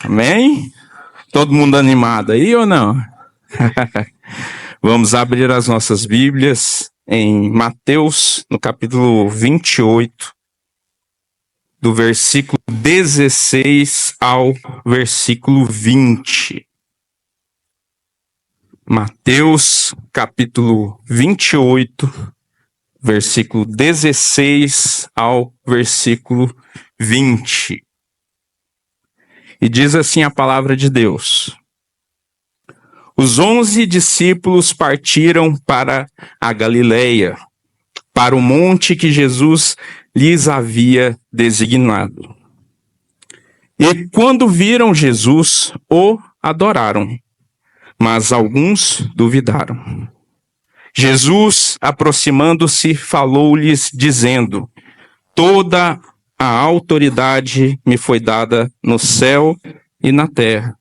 Amém? Todo mundo animado aí ou não? Vamos abrir as nossas Bíblias em Mateus, no capítulo 28, do versículo 16 ao versículo 20. Mateus, capítulo 28, versículo 16 ao versículo 20. E diz assim a palavra de Deus: Os 11 discípulos partiram para a Galileia, para o monte que Jesus lhes havia designado. E quando viram Jesus, o adoraram, mas alguns duvidaram. Jesus, aproximando-se, falou-lhes, dizendo: Toda a autoridade me foi dada no céu e na terra.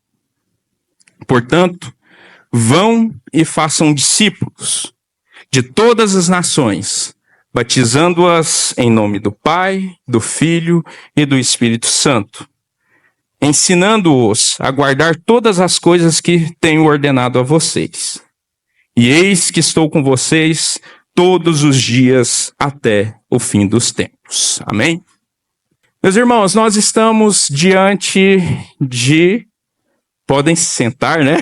Portanto, vão e façam discípulos de todas as nações, batizando-as em nome do Pai, do Filho e do Espírito Santo, ensinando-os a guardar todas as coisas que tenho ordenado a vocês. E eis que estou com vocês todos os dias até o fim dos tempos. Amém? Meus irmãos, nós estamos diante de... Podem se sentar, né?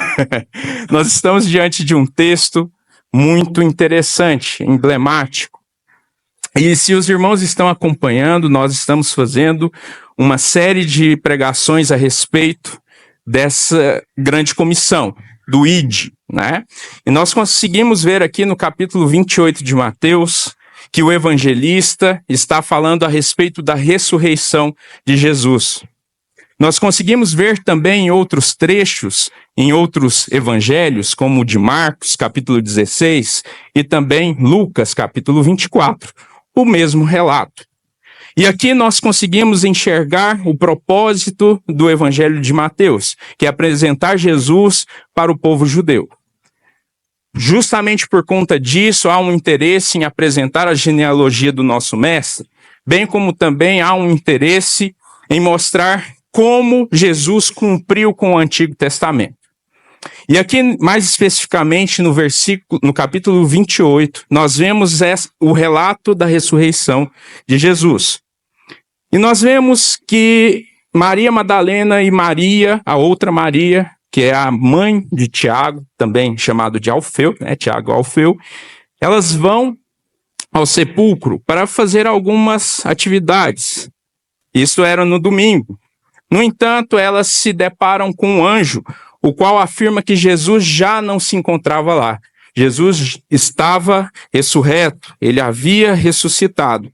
Nós estamos diante de um texto muito interessante, emblemático. E se os irmãos estão acompanhando, nós estamos fazendo uma série de pregações a respeito dessa grande comissão, do ID, né? E nós conseguimos ver aqui no capítulo 28 de Mateus que o evangelista está falando a respeito da ressurreição de Jesus. Nós conseguimos ver também em outros trechos, em outros evangelhos, como o de Marcos, capítulo 16, e também Lucas, capítulo 24, o mesmo relato. E aqui nós conseguimos enxergar o propósito do evangelho de Mateus, que é apresentar Jesus para o povo judeu. Justamente por conta disso, há um interesse em apresentar a genealogia do nosso mestre, bem como também há um interesse em mostrar como Jesus cumpriu com o Antigo Testamento. E aqui, mais especificamente, no capítulo 28, nós vemos o relato da ressurreição de Jesus. E nós vemos que Maria Madalena e Maria, a outra Maria, que é a mãe de Tiago, também chamado de Alfeu, né, Tiago Alfeu, elas vão ao sepulcro para fazer algumas atividades. Isso era no domingo. No entanto, elas se deparam com um anjo, o qual afirma que Jesus já não se encontrava lá. Jesus estava ressurreto, ele havia ressuscitado.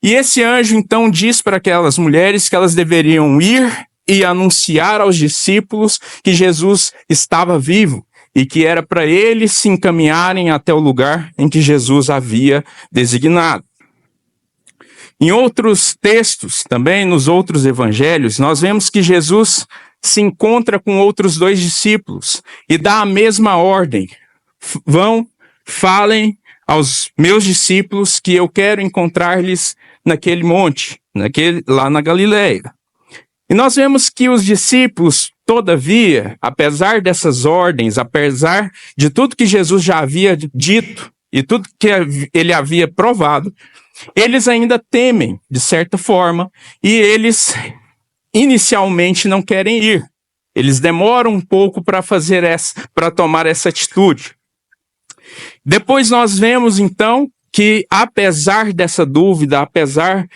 E esse anjo então diz para aquelas mulheres que elas deveriam ir e anunciar aos discípulos que Jesus estava vivo e que era para eles se encaminharem até o lugar em que Jesus havia designado. Em outros textos, também nos outros evangelhos, nós vemos que Jesus se encontra com outros 2 discípulos e dá a mesma ordem. Vão, falem aos meus discípulos que eu quero encontrar-lhes naquele monte, lá na Galileia. E nós vemos que os discípulos, todavia, apesar dessas ordens, apesar de tudo que Jesus já havia dito e tudo que ele havia provado, eles ainda temem, de certa forma, e eles inicialmente não querem ir. Eles demoram um pouco para tomar essa atitude. Depois nós vemos, então, que apesar dessa dúvida, apesar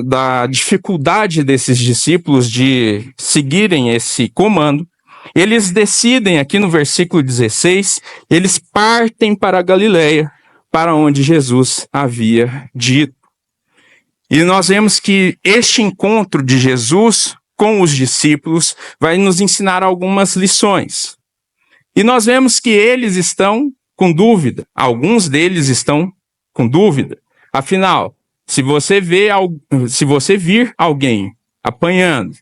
da dificuldade desses discípulos de seguirem esse comando, eles decidem, aqui no versículo 16, eles partem para a Galileia, para onde Jesus havia dito. E nós vemos que este encontro de Jesus com os discípulos vai nos ensinar algumas lições. E nós vemos que eles estão com dúvida, alguns deles estão com dúvida. Afinal, se você vir alguém apanhando,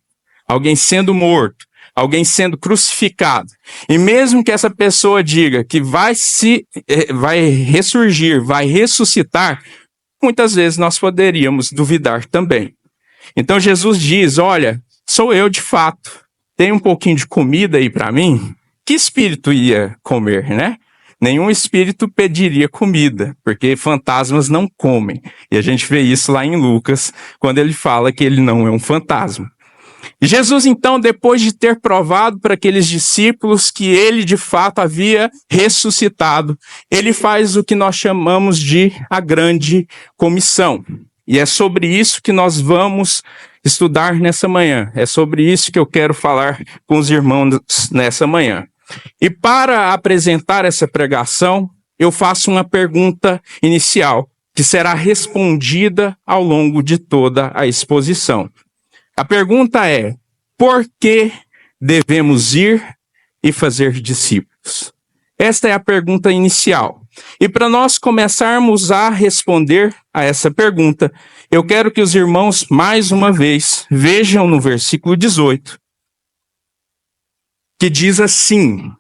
alguém sendo morto, alguém sendo crucificado, e mesmo que essa pessoa diga que vai ressurgir, vai ressuscitar, muitas vezes nós poderíamos duvidar também. Então Jesus diz: olha, sou eu de fato. tem um pouquinho de comida aí para mim, que espírito ia comer, né? Nenhum espírito pediria comida, porque fantasmas não comem. E a gente vê isso lá em Lucas, quando ele fala que ele não é um fantasma. E Jesus, então, depois de ter provado para aqueles discípulos que ele de fato havia ressuscitado, ele faz o que nós chamamos de a grande comissão. E é sobre isso que nós vamos estudar nessa manhã. É sobre isso que eu quero falar com os irmãos nessa manhã. E para apresentar essa pregação, eu faço uma pergunta inicial, que será respondida ao longo de toda a exposição. A pergunta é: por que devemos ir e fazer discípulos? Esta é a pergunta inicial. E para nós começarmos a responder a essa pergunta, eu quero que os irmãos, mais uma vez, vejam no versículo 18, que diz assim,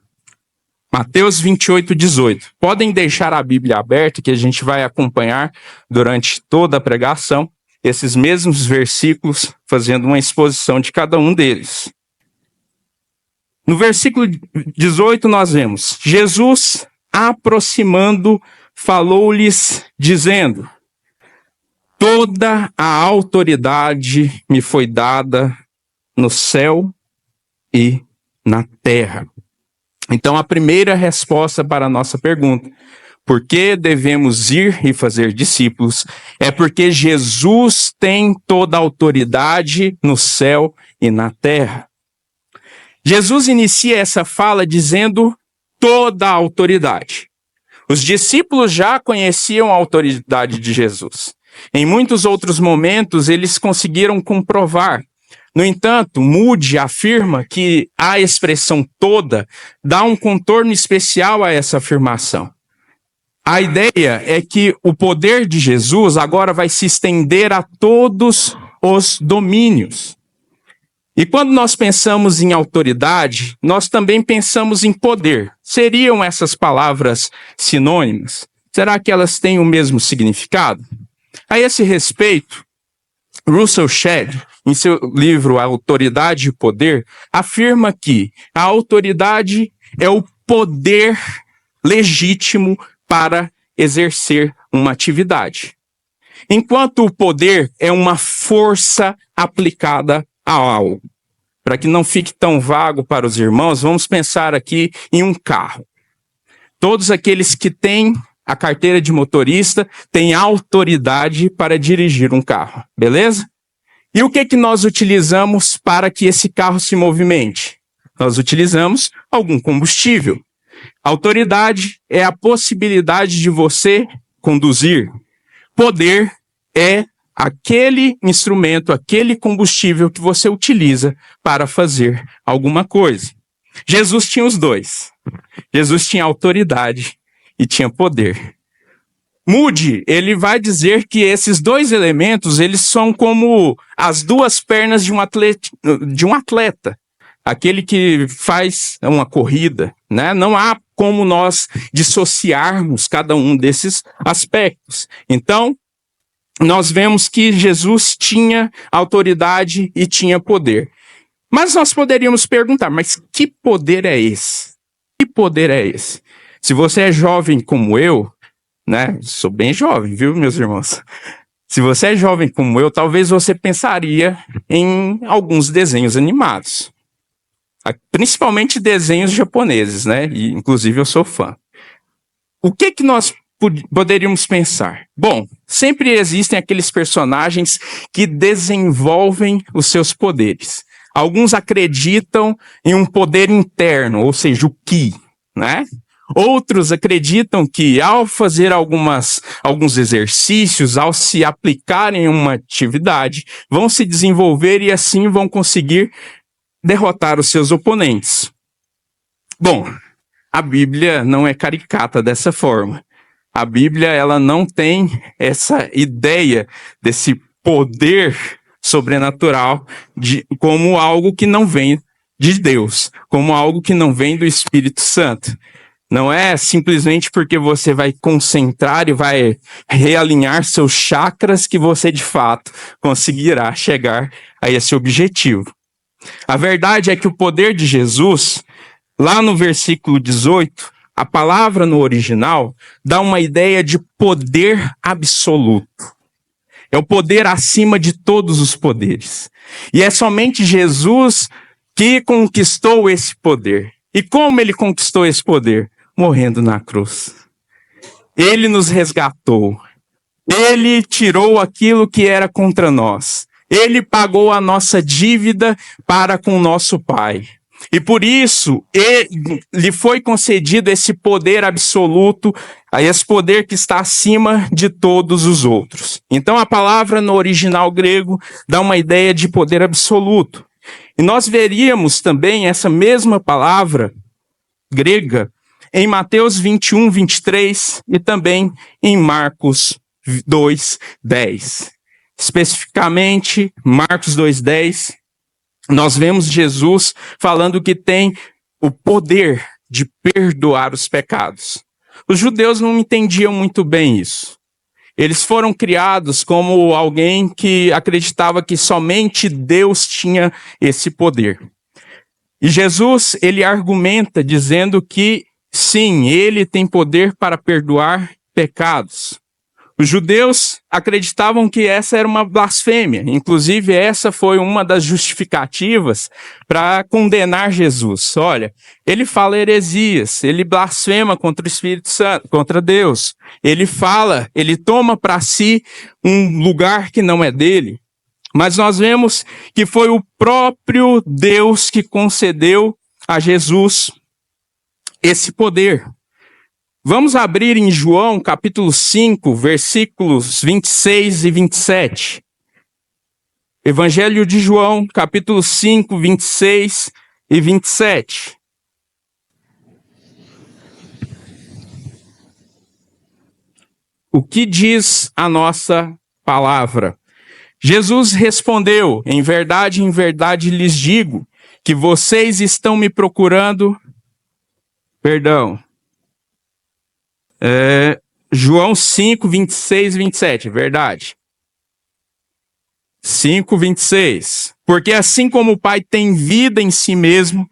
Mateus 28, 18. Podem deixar a Bíblia aberta, que a gente vai acompanhar durante toda a pregação, esses mesmos versículos, fazendo uma exposição de cada um deles. No versículo 18 nós vemos, Jesus, aproximando, falou-lhes, dizendo: toda a autoridade me foi dada no céu e na terra. Então, a primeira resposta para a nossa pergunta, por que devemos ir e fazer discípulos, é porque Jesus tem toda a autoridade no céu e na terra. Jesus inicia essa fala dizendo toda a autoridade. Os discípulos já conheciam a autoridade de Jesus. Em muitos outros momentos, eles conseguiram comprovar. No entanto, Moody afirma que a expressão toda dá um contorno especial a essa afirmação. A ideia é que o poder de Jesus agora vai se estender a todos os domínios. E quando nós pensamos em autoridade, nós também pensamos em poder. Seriam essas palavras sinônimas? Será que elas têm o mesmo significado? A esse respeito, Russell Shedd, em seu livro A Autoridade e o Poder, afirma que a autoridade é o poder legítimo para exercer uma atividade, enquanto o poder é uma força aplicada a algo. Para que não fique tão vago para os irmãos, vamos pensar aqui em um carro. Todos aqueles que têm a carteira de motorista têm autoridade para dirigir um carro, beleza? E o que nós utilizamos para que esse carro se movimente? Nós utilizamos algum combustível. Autoridade é a possibilidade de você conduzir. Poder é aquele instrumento, aquele combustível que você utiliza para fazer alguma coisa. Jesus tinha os dois. Jesus tinha autoridade e tinha poder. Moody, ele vai dizer que esses dois elementos, eles são como as duas pernas de um atleta. Aquele que faz uma corrida, né? Não há como nós dissociarmos cada um desses aspectos. Então, nós vemos que Jesus tinha autoridade e tinha poder. Mas nós poderíamos perguntar, mas que poder é esse? Que poder é esse? Se você é jovem como eu, né? Sou bem jovem, viu, meus irmãos? Se você é jovem como eu, talvez você pensaria em alguns desenhos animados. Principalmente desenhos japoneses, né? E, inclusive, eu sou fã. O que nós poderíamos pensar? Bom, sempre existem aqueles personagens que desenvolvem os seus poderes. Alguns acreditam em um poder interno, ou seja, o Ki, né? Outros acreditam que ao fazer alguns exercícios, ao se aplicarem em uma atividade, vão se desenvolver e assim vão conseguir derrotar os seus oponentes. Bom, a Bíblia não é caricata dessa forma. A Bíblia, ela não tem essa ideia desse poder sobrenatural como algo que não vem de Deus, como algo que não vem do Espírito Santo. Não é simplesmente porque você vai concentrar e vai realinhar seus chakras que você de fato conseguirá chegar a esse objetivo. A verdade é que o poder de Jesus, lá no versículo 18, a palavra no original dá uma ideia de poder absoluto. É o poder acima de todos os poderes. E é somente Jesus que conquistou esse poder. E como ele conquistou esse poder? Morrendo na cruz. Ele nos resgatou. Ele tirou aquilo que era contra nós. Ele pagou a nossa dívida para com o nosso Pai. E por isso, lhe foi concedido esse poder absoluto, esse poder que está acima de todos os outros. Então a palavra no original grego dá uma ideia de poder absoluto. E nós veríamos também essa mesma palavra grega em Mateus 21, 23 e também em Marcos 2, 10. Especificamente, Marcos 2, 10, nós vemos Jesus falando que tem o poder de perdoar os pecados. Os judeus não entendiam muito bem isso. Eles foram criados como alguém que acreditava que somente Deus tinha esse poder. E Jesus, ele argumenta dizendo que, sim, ele tem poder para perdoar pecados. Os judeus acreditavam que essa era uma blasfêmia. Inclusive, essa foi uma das justificativas para condenar Jesus. Olha, ele fala heresias, ele blasfema contra o Espírito Santo, contra Deus. Ele toma para si um lugar que não é dele. Mas nós vemos que foi o próprio Deus que concedeu a Jesus esse poder. Vamos abrir em João, capítulo 5, versículos 26 e 27. Evangelho de João, capítulo 5, 26 e 27. O que diz a nossa palavra? Jesus respondeu: em verdade lhes digo, que vocês estão me procurando. João 5, 26 e 27, verdade. 5, 26. Porque assim como o Pai tem vida em si mesmo,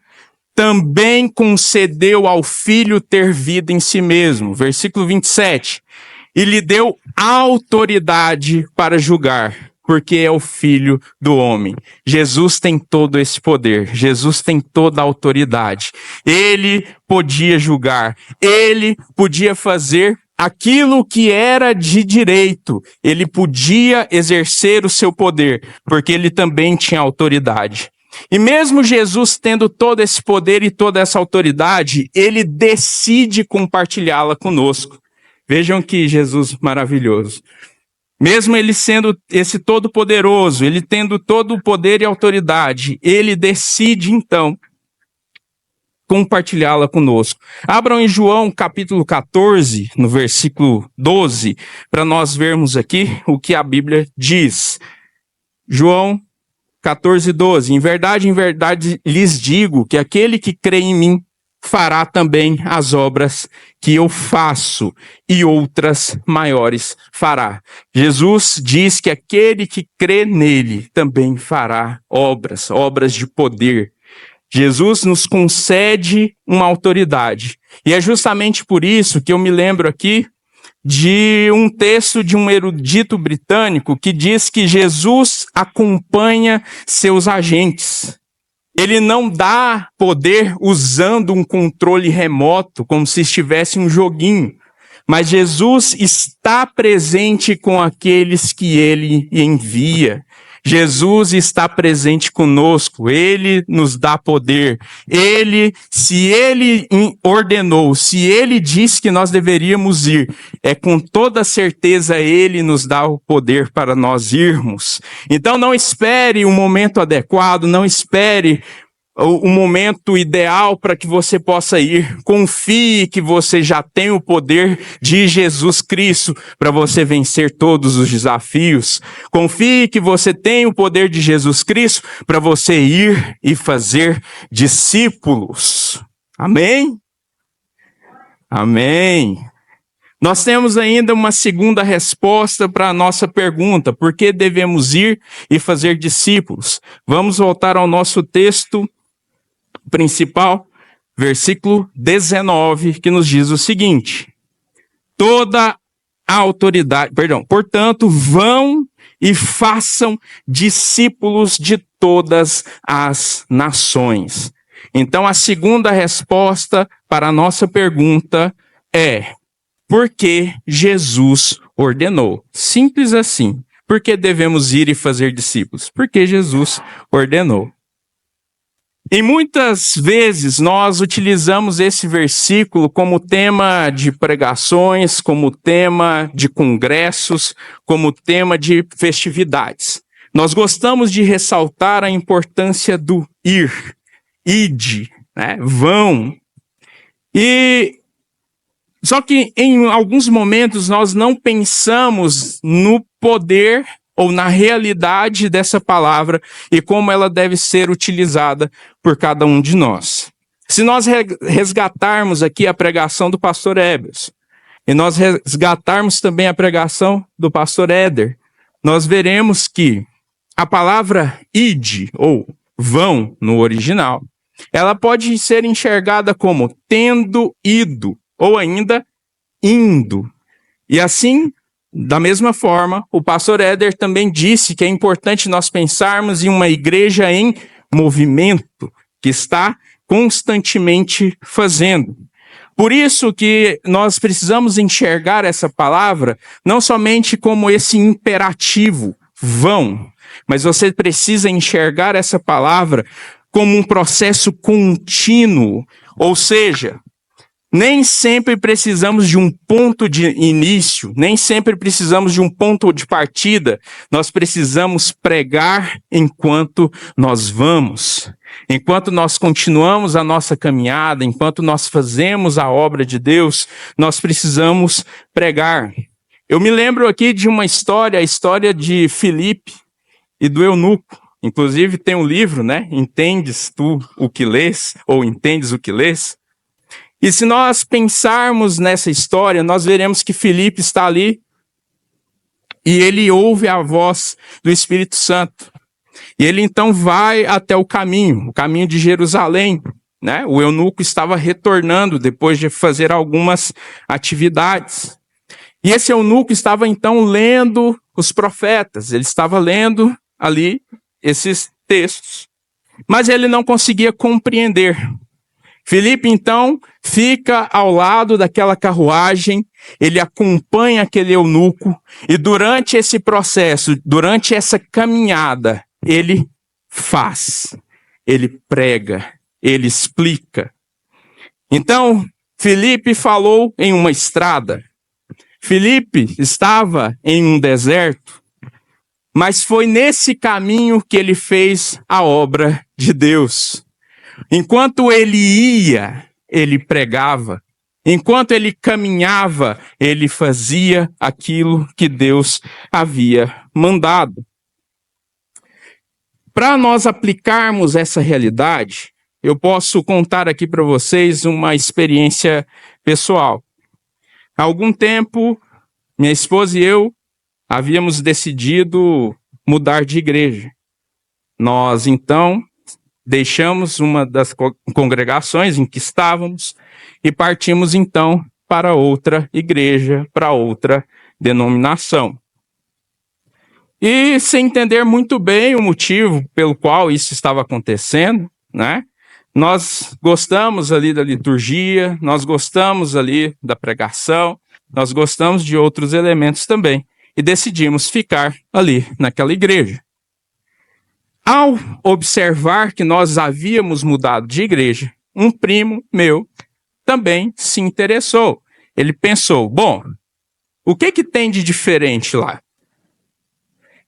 também concedeu ao Filho ter vida em si mesmo. Versículo 27. E lhe deu autoridade para julgar, porque é o Filho do homem. Jesus tem todo esse poder. Jesus tem toda a autoridade. Ele podia julgar. Ele podia fazer aquilo que era de direito. Ele podia exercer o seu poder, porque ele também tinha autoridade. E mesmo Jesus tendo todo esse poder e toda essa autoridade, ele decide compartilhá-la conosco. Vejam que Jesus maravilhoso. Mesmo ele sendo esse todo-poderoso, ele tendo todo o poder e autoridade, ele decide, então, compartilhá-la conosco. Abram em João, capítulo 14, no versículo 12, para nós vermos aqui o que a Bíblia diz. João 14, 12. Em verdade lhes digo que aquele que crê em mim fará também as obras que eu faço, e outras maiores fará. Jesus diz que aquele que crê nele também fará obras de poder. Jesus nos concede uma autoridade. E é justamente por isso que eu me lembro aqui de um texto de um erudito britânico que diz que Jesus acompanha seus agentes. Ele não dá poder usando um controle remoto, como se estivesse um joguinho. Mas Jesus está presente com aqueles que ele envia. Jesus está presente conosco. Ele nos dá poder. Se ele ordenou, se ele disse que nós deveríamos ir, com toda certeza ele nos dá o poder para nós irmos. Então não espere o momento adequado, não espere o momento ideal para que você possa ir. Confie que você já tem o poder de Jesus Cristo para você vencer todos os desafios. Confie que você tem o poder de Jesus Cristo para você ir e fazer discípulos. Amém? Amém. Nós temos ainda uma segunda resposta para a nossa pergunta: por que devemos ir e fazer discípulos? Vamos voltar ao nosso texto principal, versículo 19, que nos diz o seguinte: toda a autoridade, portanto, vão e façam discípulos de todas as nações. Então, a segunda resposta para a nossa pergunta é: porque Jesus ordenou. Simples assim. Por que devemos ir e fazer discípulos? Porque Jesus ordenou. E muitas vezes nós utilizamos esse versículo como tema de pregações, como tema de congressos, como tema de festividades. Nós gostamos de ressaltar a importância do ir, ide, né? Vão. Só que em alguns momentos nós não pensamos no poder ou na realidade dessa palavra e como ela deve ser utilizada por cada um de nós. Se nós resgatarmos aqui a pregação do pastor Eberson, e nós resgatarmos também a pregação do pastor Éder, nós veremos que a palavra ide, ou vão no original, ela pode ser enxergada como tendo ido, ou ainda indo. E assim, da mesma forma, o pastor Éder também disse que é importante nós pensarmos em uma igreja em movimento, que está constantemente fazendo. Por isso que nós precisamos enxergar essa palavra não somente como esse imperativo, vão, mas você precisa enxergar essa palavra como um processo contínuo, ou seja, nem sempre precisamos de um ponto de início, nem sempre precisamos de um ponto de partida. Nós precisamos pregar enquanto nós vamos. Enquanto nós continuamos a nossa caminhada, enquanto nós fazemos a obra de Deus, nós precisamos pregar. Eu me lembro aqui de uma história, a história de Filipe e do eunuco. Inclusive tem um livro, né? Entendes tu o que lês? Ou entendes o que lês? E se nós pensarmos nessa história, nós veremos que Filipe está ali e ele ouve a voz do Espírito Santo. E ele então vai até o caminho de Jerusalém, né? O eunuco estava retornando depois de fazer algumas atividades. E esse eunuco estava então lendo os profetas, ele estava lendo ali esses textos, mas ele não conseguia compreender. Filipe, então, fica ao lado daquela carruagem, ele acompanha aquele eunuco, e durante esse processo, durante essa caminhada, ele faz, ele prega, ele explica. Então, Filipe falou em uma estrada, Filipe estava em um deserto, mas foi nesse caminho que ele fez a obra de Deus. Enquanto ele ia, ele pregava. Enquanto ele caminhava, ele fazia aquilo que Deus havia mandado. Para nós aplicarmos essa realidade, eu posso contar aqui para vocês uma experiência pessoal. Há algum tempo, minha esposa e eu havíamos decidido mudar de igreja. Nós, então, deixamos uma das congregações em que estávamos e partimos então para outra igreja, para outra denominação. E sem entender muito bem o motivo pelo qual isso estava acontecendo, né? Nós gostamos ali da liturgia, nós gostamos ali da pregação, nós gostamos de outros elementos também e decidimos ficar ali naquela igreja. Ao observar que nós havíamos mudado de igreja, um primo meu também se interessou. Ele pensou, bom, o que tem de diferente lá?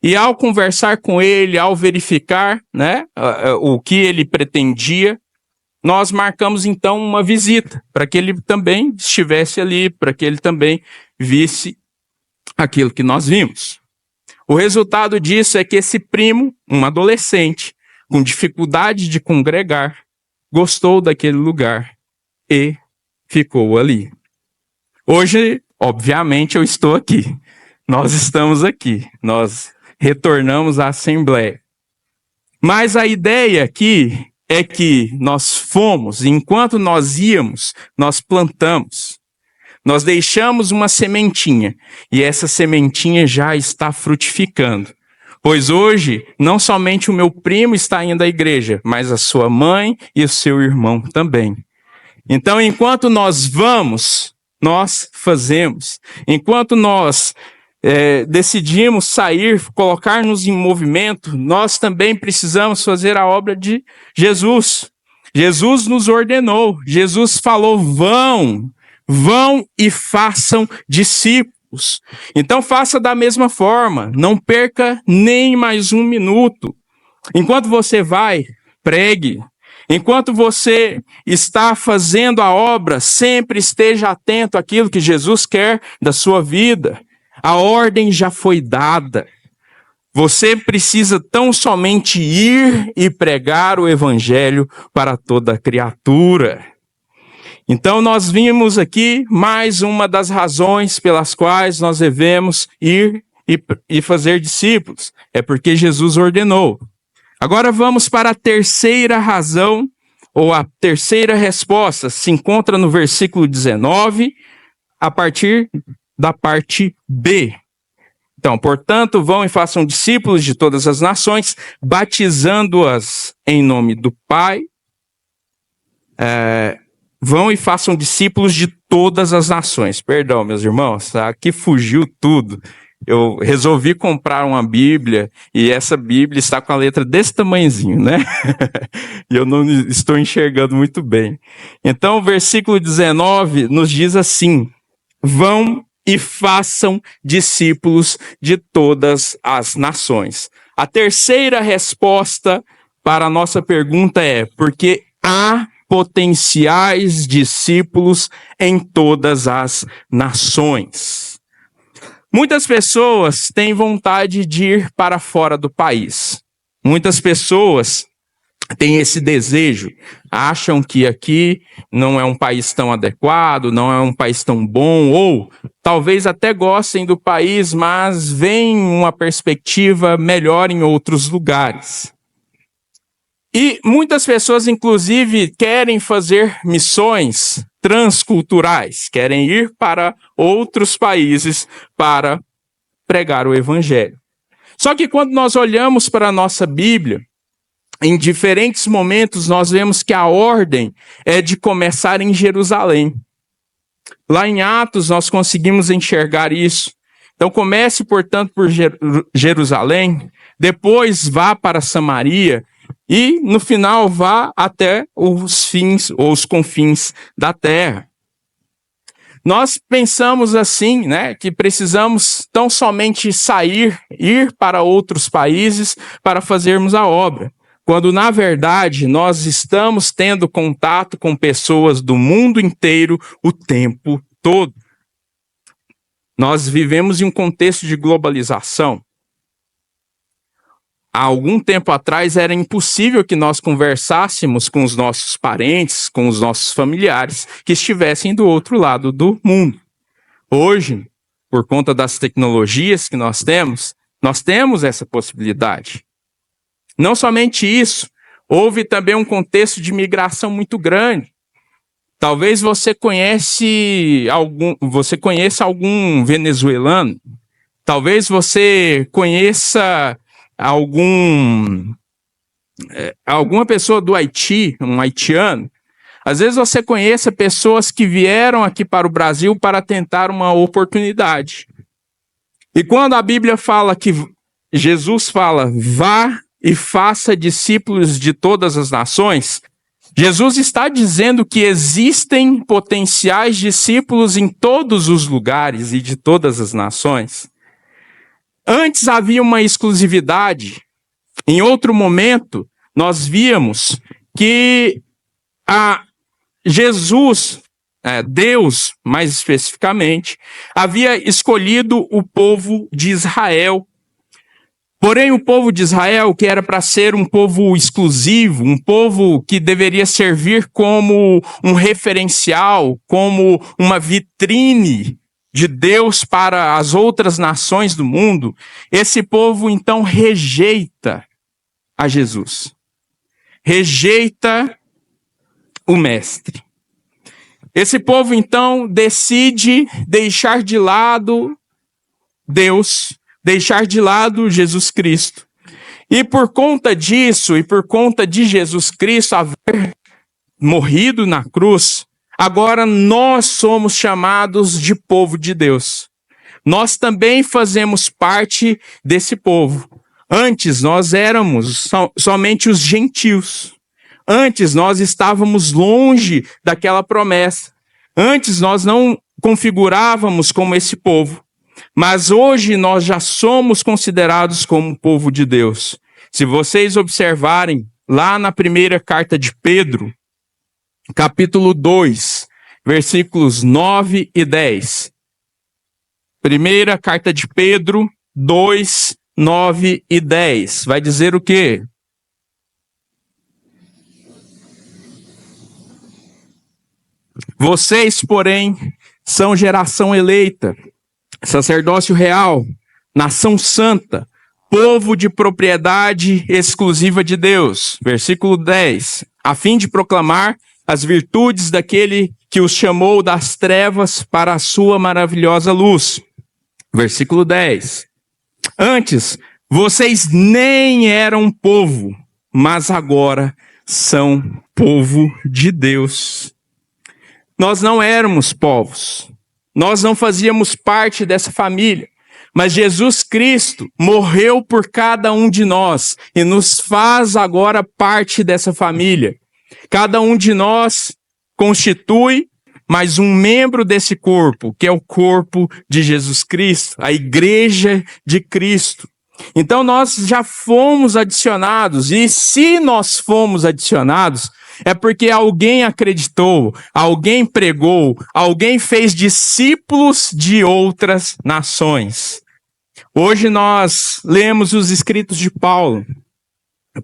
E ao conversar com ele, ao verificar, né, o que ele pretendia, nós marcamos então uma visita para que ele também estivesse ali, para que ele também visse aquilo que nós vimos. O resultado disso é que esse primo, um adolescente, com dificuldade de congregar, gostou daquele lugar e ficou ali. Hoje, Obviamente eu estou aqui. Nós estamos aqui. Nós retornamos à Assembleia. Mas a ideia aqui é que nós fomos, enquanto nós íamos, nós plantamos. Nós deixamos uma sementinha, e essa sementinha já está frutificando. Pois hoje, não somente o meu primo está indo à igreja, mas a sua mãe e o seu irmão também. Então, enquanto nós vamos, nós fazemos. Enquanto nós decidimos sair, colocar-nos em movimento, nós também precisamos fazer a obra de Jesus. Jesus nos ordenou, Jesus falou, vão e façam discípulos. Então faça da mesma forma, não perca nem mais um minuto. Enquanto você vai, pregue. Enquanto você está fazendo a obra, sempre esteja atento àquilo que Jesus quer da sua vida. A ordem já foi dada. Você precisa tão somente ir e pregar o evangelho para toda criatura. Então nós vimos aqui mais uma das razões pelas quais nós devemos ir e fazer discípulos. É porque Jesus ordenou. Agora vamos para a terceira razão, ou a terceira resposta. Se encontra no versículo 19, a partir da parte B. Então, portanto, vão e façam discípulos de todas as nações, batizando-as em nome do Pai. Vão e façam discípulos de todas as nações. Perdão, meus irmãos, aqui fugiu tudo. Eu resolvi comprar uma Bíblia e essa Bíblia está com a letra desse tamanhozinho, né? E eu não estou enxergando muito bem. Então, o versículo 19 nos diz assim: vão e façam discípulos de todas as nações. A terceira resposta para a nossa pergunta é: porque há potenciais discípulos em todas as nações. Muitas pessoas têm vontade de ir para fora do país. Muitas pessoas têm esse desejo, acham que aqui não é um país tão adequado, não é um país tão bom, ou talvez até gostem do país, mas veem uma perspectiva melhor em outros lugares. E muitas pessoas, inclusive, querem fazer missões transculturais, querem ir para outros países para pregar o evangelho. Só que quando nós olhamos para a nossa Bíblia, em diferentes momentos nós vemos que a ordem é de começar em Jerusalém. Lá em Atos nós conseguimos enxergar isso. Então comece, portanto, por Jerusalém, depois vá para Samaria, e, no final, vá até os fins ou os confins da terra. Nós pensamos assim, né, que precisamos tão somente sair, ir para outros países para fazermos a obra, quando, na verdade, nós estamos tendo contato com pessoas do mundo inteiro o tempo todo. Nós vivemos em um contexto de globalização. Há algum tempo atrás era impossível que nós conversássemos com os nossos parentes, com os nossos familiares que estivessem do outro lado do mundo. Hoje, por conta das tecnologias que nós temos essa possibilidade. Não somente isso, houve também um contexto de migração muito grande. Talvez você conheça algum venezuelano, talvez você conheça alguma pessoa do Haiti, um haitiano. Às vezes você conhece pessoas que vieram aqui para o Brasil para tentar uma oportunidade. E quando a Bíblia fala que Jesus fala, vá e faça discípulos de todas as nações, Jesus está dizendo que existem potenciais discípulos em todos os lugares e de todas as nações. Antes havia uma exclusividade. Em outro momento, nós víamos que Jesus, Deus mais especificamente, havia escolhido o povo de Israel. Porém, o povo de Israel, que era para ser um povo exclusivo, um povo que deveria servir como um referencial, como uma vitrine de Deus para as outras nações do mundo, esse povo então rejeita a Jesus. Rejeita o Mestre. Esse povo então decide deixar de lado Deus, deixar de lado Jesus Cristo. E por conta disso, e por conta de Jesus Cristo haver morrido na cruz, agora nós somos chamados de povo de Deus. Nós também fazemos parte desse povo. Antes nós éramos somente os gentios. Antes nós estávamos longe daquela promessa. Antes nós não configurávamos como esse povo. Mas hoje nós já somos considerados como povo de Deus. Se vocês observarem lá na primeira carta de Pedro, capítulo 2, versículos 9 e 10. Primeira carta de Pedro 2, 9 e 10. Vai dizer o quê? Vocês, porém, são geração eleita, sacerdócio real, nação santa, povo de propriedade exclusiva de Deus. Versículo 10. A fim de proclamar as virtudes daquele que os chamou das trevas para a sua maravilhosa luz. Versículo 10. Antes, vocês nem eram povo, mas agora são povo de Deus. Nós não éramos povos. Nós não fazíamos parte dessa família. Mas Jesus Cristo morreu por cada um de nós e nos faz agora parte dessa família. Cada um de nós constitui mais um membro desse corpo, que é o corpo de Jesus Cristo, a igreja de Cristo. Então nós já fomos adicionados, e se nós fomos adicionados, é porque alguém acreditou, alguém pregou, alguém fez discípulos de outras nações. Hoje nós lemos os escritos de Paulo.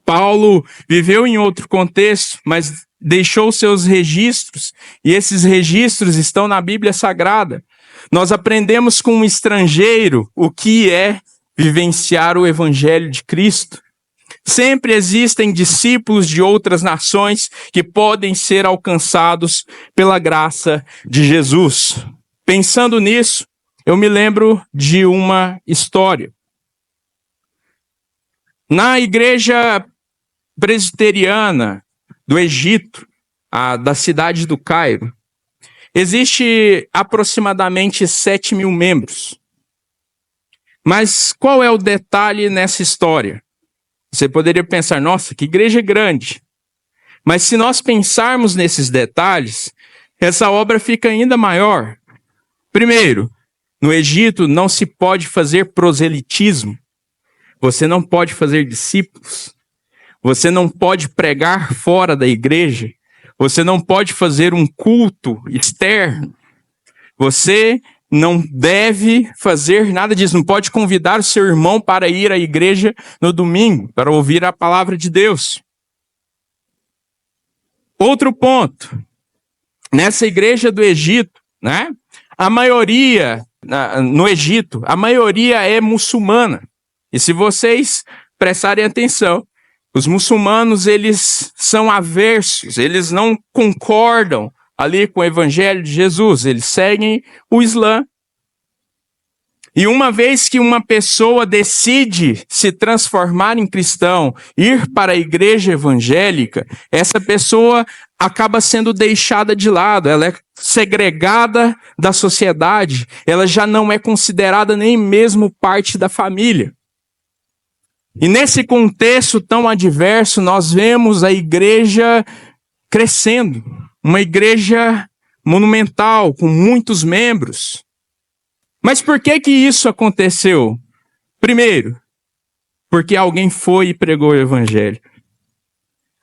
Paulo viveu em outro contexto, mas deixou seus registros, e esses registros estão na Bíblia Sagrada. Nós aprendemos com um estrangeiro o que é vivenciar o Evangelho de Cristo. Sempre existem discípulos de outras nações que podem ser alcançados pela graça de Jesus. Pensando nisso, eu me lembro de uma história. Na igreja presbiteriana do Egito, da cidade do Cairo, existe aproximadamente 7.000 membros. Mas qual é o detalhe nessa história? Você poderia pensar, nossa, que igreja grande. Mas se nós pensarmos nesses detalhes, essa obra fica ainda maior. Primeiro, no Egito não se pode fazer proselitismo. Você não pode fazer discípulos. Você não pode pregar fora da igreja. Você não pode fazer um culto externo. Você não deve fazer nada disso. Não pode convidar o seu irmão para ir à igreja no domingo, para ouvir a palavra de Deus. Outro ponto. Nessa igreja do Egito, né? A maioria, no Egito, a maioria é muçulmana. E se vocês prestarem atenção, os muçulmanos, eles são aversos, eles não concordam ali com o evangelho de Jesus, eles seguem o Islã. E uma vez que uma pessoa decide se transformar em cristão, ir para a igreja evangélica, essa pessoa acaba sendo deixada de lado, ela é segregada da sociedade, ela já não é considerada nem mesmo parte da família. E nesse contexto tão adverso, nós vemos a igreja crescendo, uma igreja monumental, com muitos membros. Mas por que isso aconteceu? Primeiro, porque alguém foi e pregou o evangelho.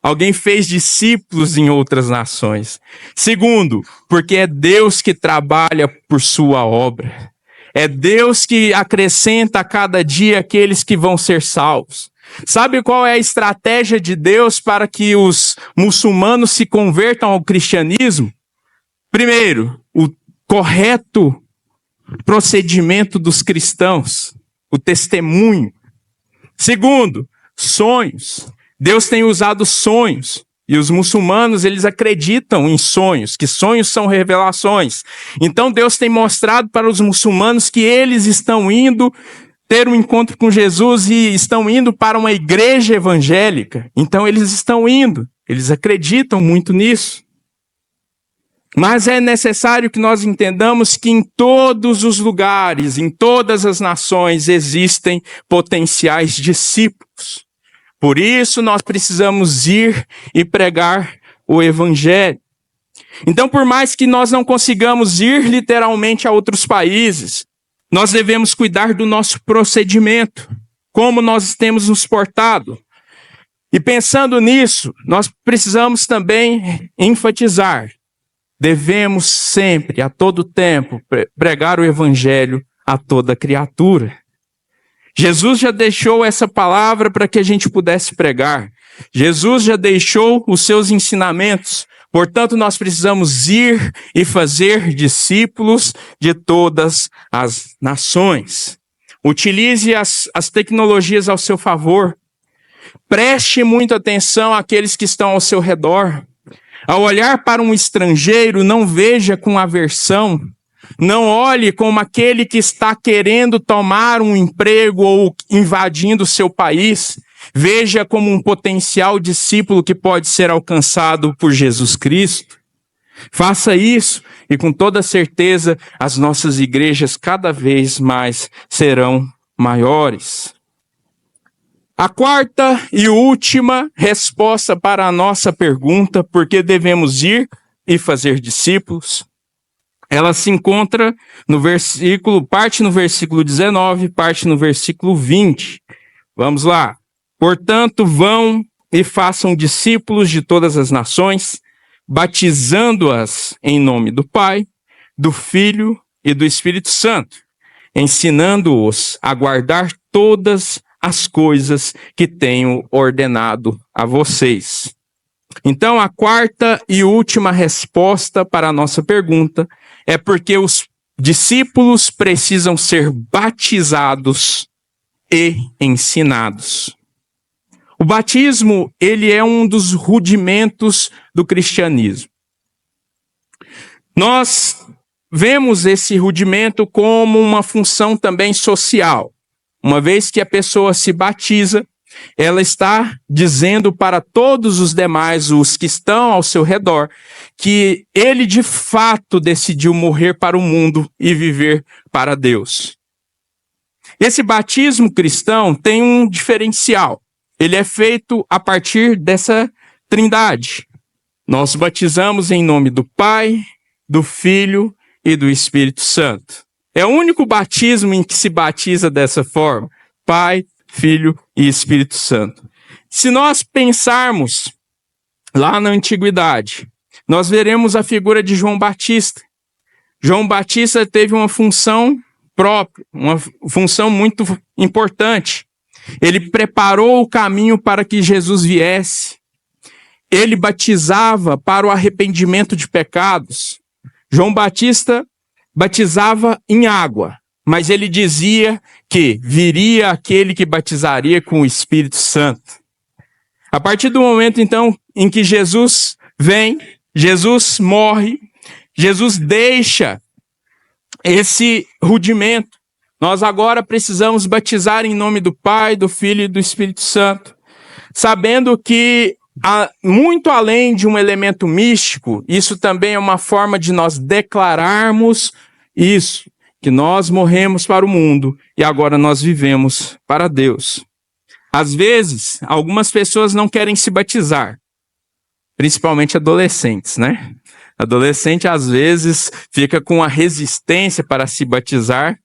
Alguém fez discípulos em outras nações. Segundo, porque é Deus que trabalha por sua obra. É Deus que acrescenta a cada dia aqueles que vão ser salvos. Sabe qual é a estratégia de Deus para que os muçulmanos se convertam ao cristianismo? Primeiro, o correto procedimento dos cristãos, o testemunho. Segundo, sonhos. Deus tem usado sonhos. E os muçulmanos, eles acreditam em sonhos, que sonhos são revelações. Então Deus tem mostrado para os muçulmanos que eles estão indo ter um encontro com Jesus e estão indo para uma igreja evangélica. Então eles estão indo, eles acreditam muito nisso. Mas é necessário que nós entendamos que em todos os lugares, em todas as nações, existem potenciais discípulos. Por isso nós precisamos ir e pregar o evangelho. Então, por mais que nós não consigamos ir literalmente a outros países, nós devemos cuidar do nosso procedimento, como nós temos nos portado. E pensando nisso, nós precisamos também enfatizar: devemos sempre, a todo tempo, pregar o evangelho a toda criatura. Jesus já deixou essa palavra para que a gente pudesse pregar. Jesus já deixou os seus ensinamentos. Portanto, nós precisamos ir e fazer discípulos de todas as nações. Utilize as tecnologias ao seu favor. Preste muita atenção àqueles que estão ao seu redor. Ao olhar para um estrangeiro, não veja com aversão. Não olhe como aquele que está querendo tomar um emprego ou invadindo o seu país. Veja como um potencial discípulo que pode ser alcançado por Jesus Cristo. Faça isso e com toda certeza as nossas igrejas cada vez mais serão maiores. A quarta e última resposta para a nossa pergunta, por que devemos ir e fazer discípulos, ela se encontra no versículo, parte no versículo 19, parte no versículo 20. Vamos lá. Portanto, vão e façam discípulos de todas as nações, batizando-as em nome do Pai, do Filho e do Espírito Santo, ensinando-os a guardar todas as coisas que tenho ordenado a vocês. Então, a quarta e última resposta para a nossa pergunta é porque os discípulos precisam ser batizados e ensinados. O batismo, ele é um dos rudimentos do cristianismo. Nós vemos esse rudimento como uma função também social. Uma vez que a pessoa se batiza, ela está dizendo para todos os demais, os que estão ao seu redor, que ele de fato decidiu morrer para o mundo e viver para Deus. Esse batismo cristão tem um diferencial. Ele é feito a partir dessa trindade. Nós batizamos em nome do Pai, do Filho e do Espírito Santo. É o único batismo em que se batiza dessa forma. Pai, Filho e Espírito Santo. Se nós pensarmos lá na antiguidade, nós veremos a figura de João Batista. João Batista teve uma função própria, uma função muito importante. Ele preparou o caminho para que Jesus viesse. Ele batizava para o arrependimento de pecados. João Batista batizava em água, mas ele dizia que viria aquele que batizaria com o Espírito Santo. A partir do momento, então, em que Jesus vem, Jesus morre, Jesus deixa esse rudimento. Nós agora precisamos batizar em nome do Pai, do Filho e do Espírito Santo, sabendo que, muito além de um elemento místico, isso também é uma forma de nós declararmos isso, que nós morremos para o mundo e agora nós vivemos para Deus. Às vezes, algumas pessoas não querem se batizar, principalmente adolescentes, né? Adolescente, às vezes, fica com a resistência para se batizar.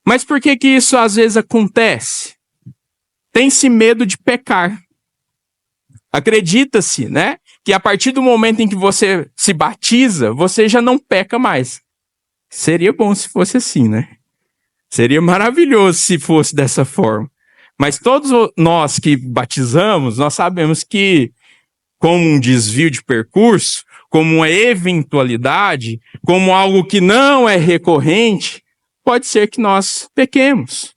Mas por que isso às vezes acontece? Tem-se medo de pecar. Acredita-se, né, que a partir do momento em que você se batiza, você já não peca mais. Seria bom se fosse assim, né? Seria maravilhoso se fosse dessa forma. Mas todos nós que batizamos, nós sabemos que, como um desvio de percurso, como uma eventualidade, como algo que não é recorrente, pode ser que nós pequemos.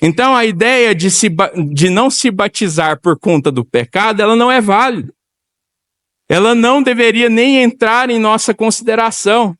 Então, a ideia de não se batizar por conta do pecado, ela não é válida. Ela não deveria nem entrar em nossa consideração.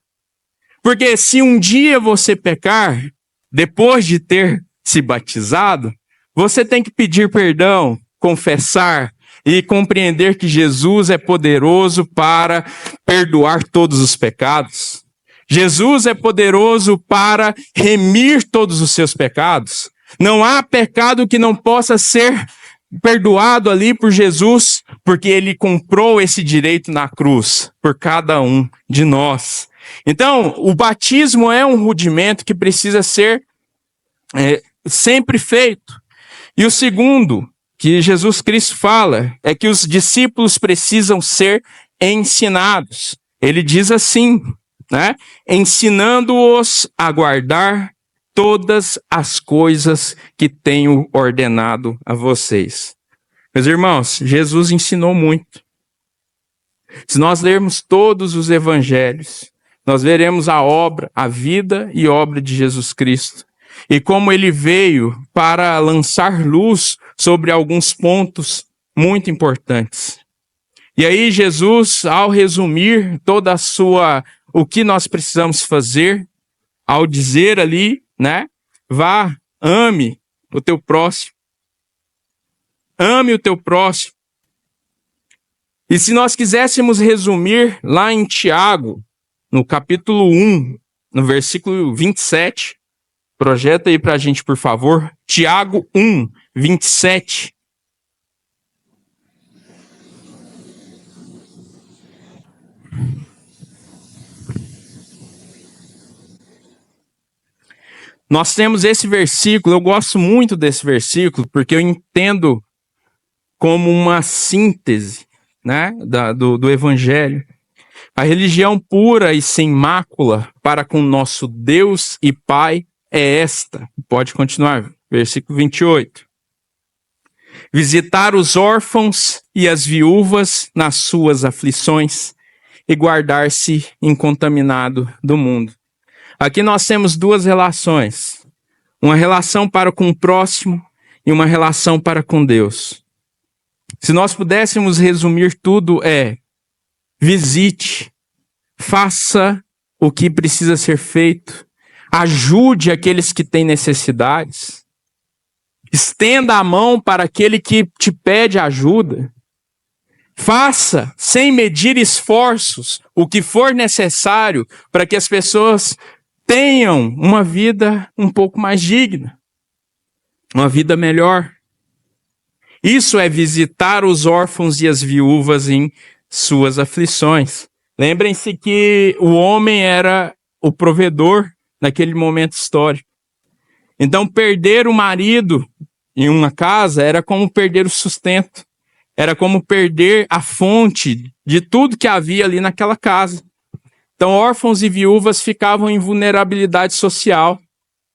Porque se um dia você pecar, depois de ter se batizado, você tem que pedir perdão, confessar e compreender que Jesus é poderoso para perdoar todos os pecados. Jesus é poderoso para remir todos os seus pecados. Não há pecado que não possa ser perdoado ali por Jesus, porque ele comprou esse direito na cruz por cada um de nós. Então, o batismo é um rudimento que precisa ser sempre feito. E o segundo que Jesus Cristo fala é que os discípulos precisam ser ensinados. Ele diz assim, né? Ensinando-os a guardar todas as coisas que tenho ordenado a vocês. Meus irmãos, Jesus ensinou muito. Se nós lermos todos os evangelhos, nós veremos a obra, a vida e obra de Jesus Cristo. E como ele veio para lançar luz sobre alguns pontos muito importantes. E aí Jesus, ao resumir toda o que nós precisamos fazer, ao dizer ali, né? Vá, ame o teu próximo. Ame o teu próximo. E se nós quiséssemos resumir lá em Tiago, no capítulo 1, no versículo 27, projeta aí para a gente, por favor. Tiago 1, 27. Nós temos esse versículo, eu gosto muito desse versículo, porque eu entendo como uma síntese, né, do Evangelho. A religião pura e sem mácula para com nosso Deus e Pai é esta. Pode continuar, versículo 28. Visitar os órfãos e as viúvas nas suas aflições e guardar-se incontaminado do mundo. Aqui nós temos duas relações. Uma relação para com o próximo e uma relação para com Deus. Se nós pudéssemos resumir tudo visite, faça o que precisa ser feito, ajude aqueles que têm necessidades, estenda a mão para aquele que te pede ajuda, faça, sem medir esforços, o que for necessário para que as pessoas tenham uma vida um pouco mais digna, uma vida melhor. Isso é visitar os órfãos e as viúvas em suas aflições. Lembrem-se que o homem era o provedor naquele momento histórico. Então, perder o marido em uma casa era como perder o sustento. Era como perder a fonte de tudo que havia ali naquela casa. Então, órfãos e viúvas ficavam em vulnerabilidade social.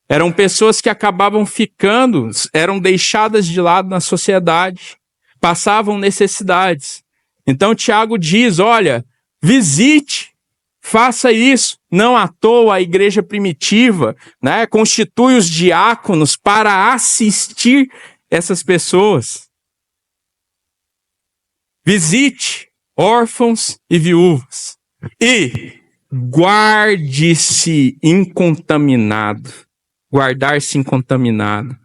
Eram pessoas que acabavam ficando, eram deixadas de lado na sociedade, passavam necessidades. Então, Tiago diz, olha, visite, faça isso. Não à toa a igreja primitiva, né, constitui os diáconos para assistir essas pessoas. Visite órfãos e viúvas. E guarde-se incontaminado. Guardar-se incontaminado.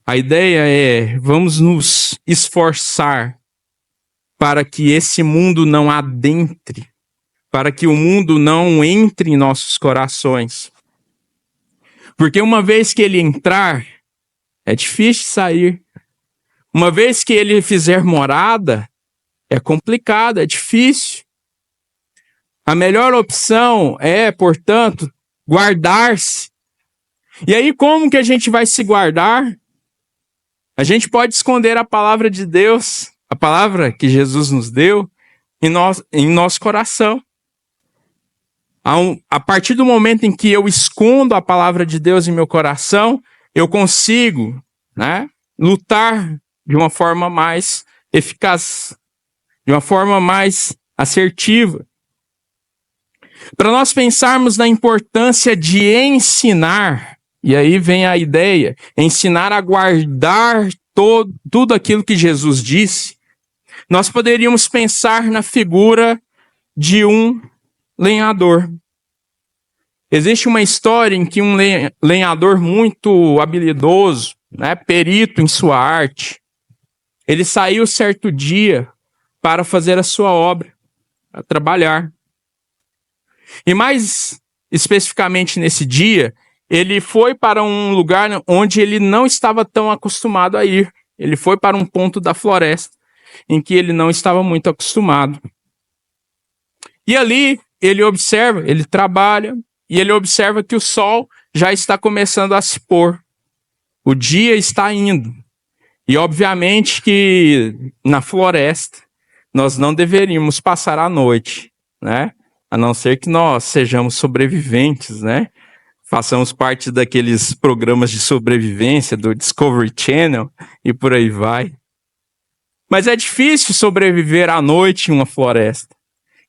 A ideia é, vamos nos esforçar para que esse mundo não adentre, para que o mundo não entre em nossos corações. Porque uma vez que ele entrar, é difícil sair. Uma vez que ele fizer morada, é complicado, é difícil. A melhor opção é, portanto, guardar-se. E aí, como que a gente vai se guardar? A gente pode esconder a palavra de Deus, a palavra que Jesus nos deu, em nosso coração. A partir do momento em que eu escondo a palavra de Deus em meu coração, eu consigo, né, lutar de uma forma mais eficaz, de uma forma mais assertiva. Para nós pensarmos na importância de ensinar, e aí vem a ideia, ensinar a guardar tudo aquilo que Jesus disse, nós poderíamos pensar na figura de um lenhador. Existe uma história em que um lenhador muito habilidoso, perito em sua arte, ele saiu certo dia para fazer a sua obra, para trabalhar. E mais especificamente nesse dia, ele foi para um lugar onde ele não estava tão acostumado a ir. Ele foi para um ponto da floresta em que ele não estava muito acostumado. E ali ele trabalha, e ele observa que o sol já está começando a se pôr. O dia está indo. E obviamente que na floresta nós não deveríamos passar a noite, né? A não ser que nós sejamos sobreviventes, né? Façamos parte daqueles programas de sobrevivência do Discovery Channel e por aí vai. Mas é difícil sobreviver à noite em uma floresta.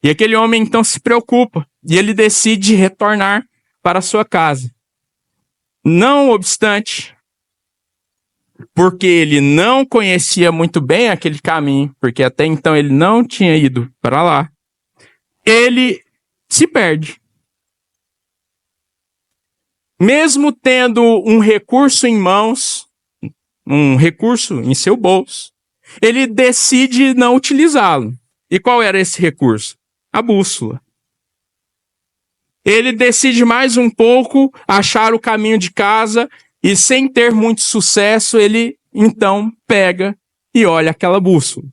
E aquele homem então se preocupa e ele decide retornar para a sua casa. Não obstante, porque ele não conhecia muito bem aquele caminho, porque até então ele não tinha ido para lá, ele se perde. Mesmo tendo um recurso em mãos, um recurso em seu bolso, ele decide não utilizá-lo. E qual era esse recurso? A bússola. Ele decide mais um pouco achar o caminho de casa e, sem ter muito sucesso, ele então pega e olha aquela bússola.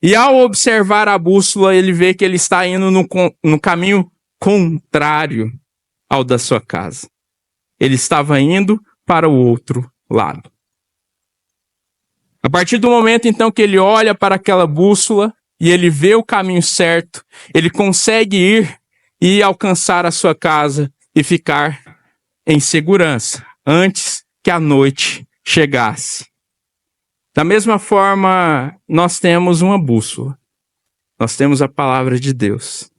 E ao observar a bússola, ele vê que ele está indo no caminho contrário ao da sua casa. Ele estava indo para o outro lado. A partir do momento então que ele olha para aquela bússola e ele vê o caminho certo, ele consegue ir e alcançar a sua casa e ficar em segurança antes que a noite chegasse. Da mesma forma, nós temos uma bússola. Nós temos a palavra de Deus.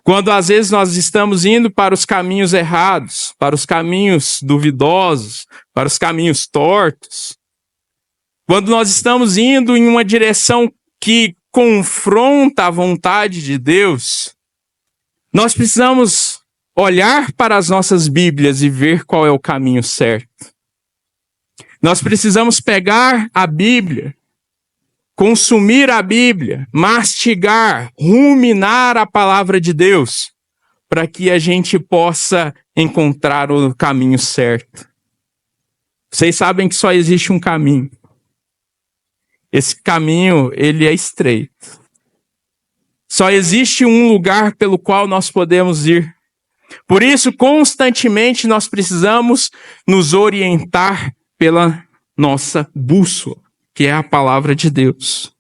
Quando às vezes nós estamos indo para os caminhos errados, para os caminhos duvidosos, para os caminhos tortos, quando nós estamos indo em uma direção que confronta a vontade de Deus, nós precisamos olhar para as nossas Bíblias e ver qual é o caminho certo. Nós precisamos pegar a Bíblia, consumir a Bíblia, mastigar, ruminar a palavra de Deus, para que a gente possa encontrar o caminho certo. Vocês sabem que só existe um caminho. Esse caminho, ele é estreito. Só existe um lugar pelo qual nós podemos ir. Por isso, constantemente, nós precisamos nos orientar pela nossa bússola, que é a palavra de Deus.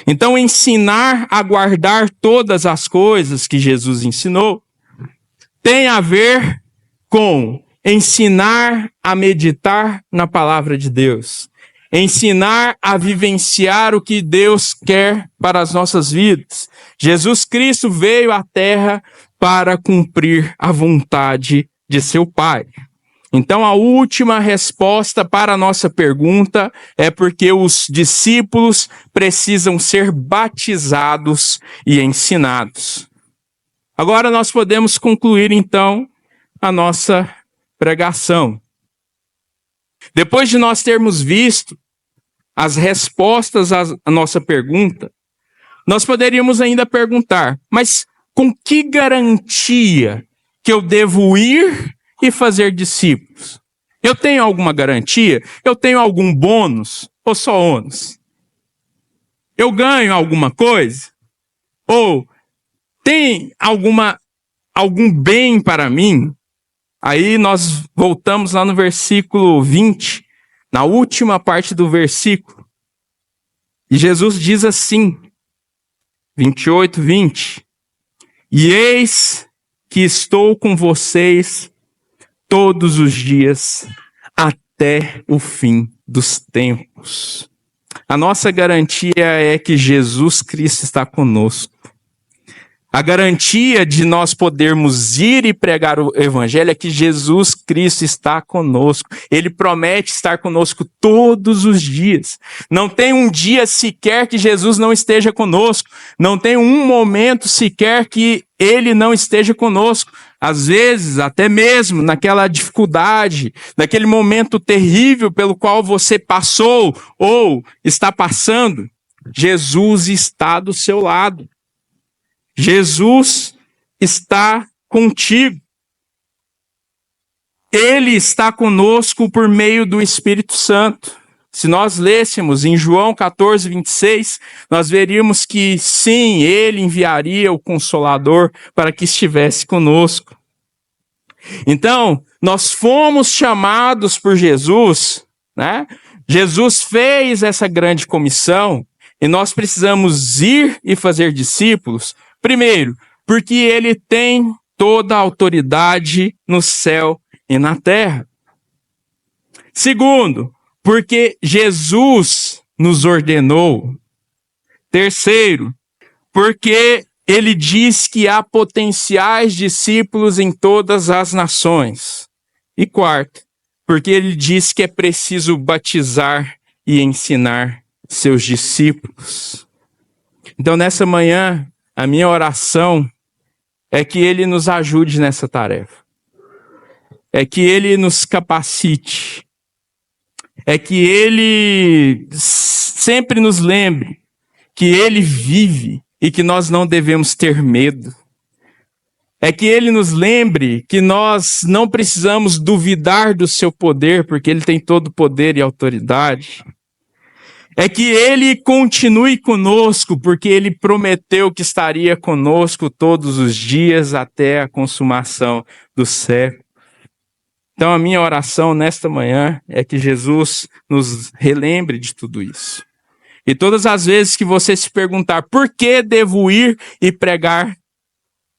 Então, ensinar a guardar todas as coisas que Jesus ensinou tem a ver com ensinar a meditar na palavra de Deus. Ensinar a vivenciar o que Deus quer para as nossas vidas. Jesus Cristo veio à Terra para cumprir a vontade de seu Pai. Então, a última resposta para a nossa pergunta é porque os discípulos precisam ser batizados e ensinados. Agora nós podemos concluir, então, a nossa pregação. Depois de nós termos visto as respostas à nossa pergunta, nós poderíamos ainda perguntar, mas com que garantia que eu devo ir e fazer discípulos? Eu tenho alguma garantia? Eu tenho algum bônus? Ou só ônus? Eu ganho alguma coisa? Ou tem algum bem para mim? Aí nós voltamos lá no versículo 20, na última parte do versículo. E Jesus diz assim, 28, 20. E eis que estou com vocês todos os dias até o fim dos tempos. A nossa garantia é que Jesus Cristo está conosco. A garantia de nós podermos ir e pregar o evangelho é que Jesus Cristo está conosco. Ele promete estar conosco todos os dias. Não tem um dia sequer que Jesus não esteja conosco. Não tem um momento sequer que ele não esteja conosco. Às vezes, até mesmo naquela dificuldade, naquele momento terrível pelo qual você passou ou está passando, Jesus está do seu lado. Jesus está contigo. Ele está conosco por meio do Espírito Santo. Se nós lêssemos em João 14, 26, nós veríamos que sim, ele enviaria o Consolador para que estivesse conosco. Então, nós fomos chamados por Jesus, né? Jesus fez essa grande comissão e nós precisamos ir e fazer discípulos. Primeiro, porque ele tem toda a autoridade no céu e na terra. Segundo, porque Jesus nos ordenou. Terceiro, porque ele diz que há potenciais discípulos em todas as nações. E quarto, porque ele diz que é preciso batizar e ensinar seus discípulos. Então, nessa manhã, a minha oração é que ele nos ajude nessa tarefa. É que ele nos capacite. É que ele sempre nos lembre que ele vive e que nós não devemos ter medo. É que ele nos lembre que nós não precisamos duvidar do seu poder, porque ele tem todo o poder e autoridade. É que ele continue conosco, porque ele prometeu que estaria conosco todos os dias até a consumação do século. Então a minha oração nesta manhã é que Jesus nos relembre de tudo isso. E todas as vezes que você se perguntar por que devo ir e pregar,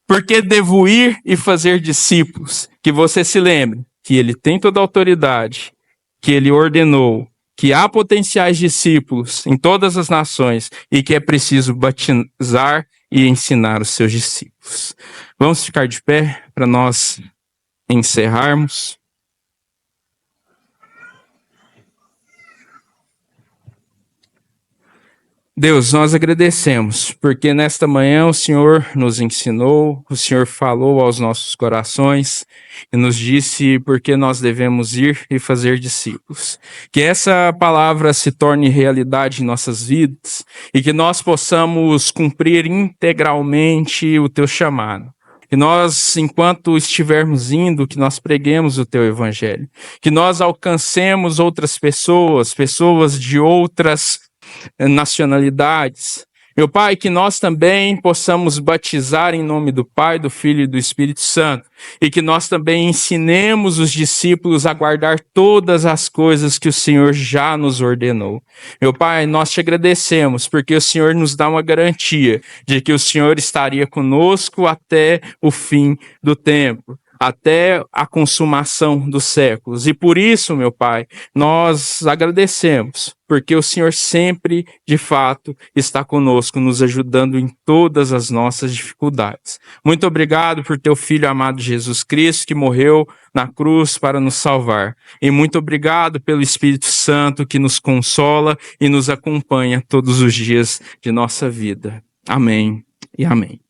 por que devo ir e fazer discípulos, que você se lembre que ele tem toda a autoridade, que ele ordenou, que há potenciais discípulos em todas as nações e que é preciso batizar e ensinar os seus discípulos. Vamos ficar de pé para nós encerrarmos. Deus, nós agradecemos, porque nesta manhã o Senhor nos ensinou, o Senhor falou aos nossos corações e nos disse por que nós devemos ir e fazer discípulos. Que essa palavra se torne realidade em nossas vidas e que nós possamos cumprir integralmente o teu chamado. Que nós, enquanto estivermos indo, que nós preguemos o teu evangelho. Que nós alcancemos outras pessoas, pessoas de outras nacionalidades. Meu Pai, que nós também possamos batizar em nome do Pai, do Filho e do Espírito Santo, e que nós também ensinemos os discípulos a guardar todas as coisas que o Senhor já nos ordenou. Meu Pai, nós te agradecemos, porque o Senhor nos dá uma garantia de que o Senhor estaria conosco até o fim do tempo, até a consumação dos séculos. E por isso, meu Pai, nós agradecemos, porque o Senhor sempre, de fato, está conosco, nos ajudando em todas as nossas dificuldades. Muito obrigado por teu Filho amado Jesus Cristo, que morreu na cruz para nos salvar. E muito obrigado pelo Espírito Santo, que nos consola e nos acompanha todos os dias de nossa vida. Amém e amém.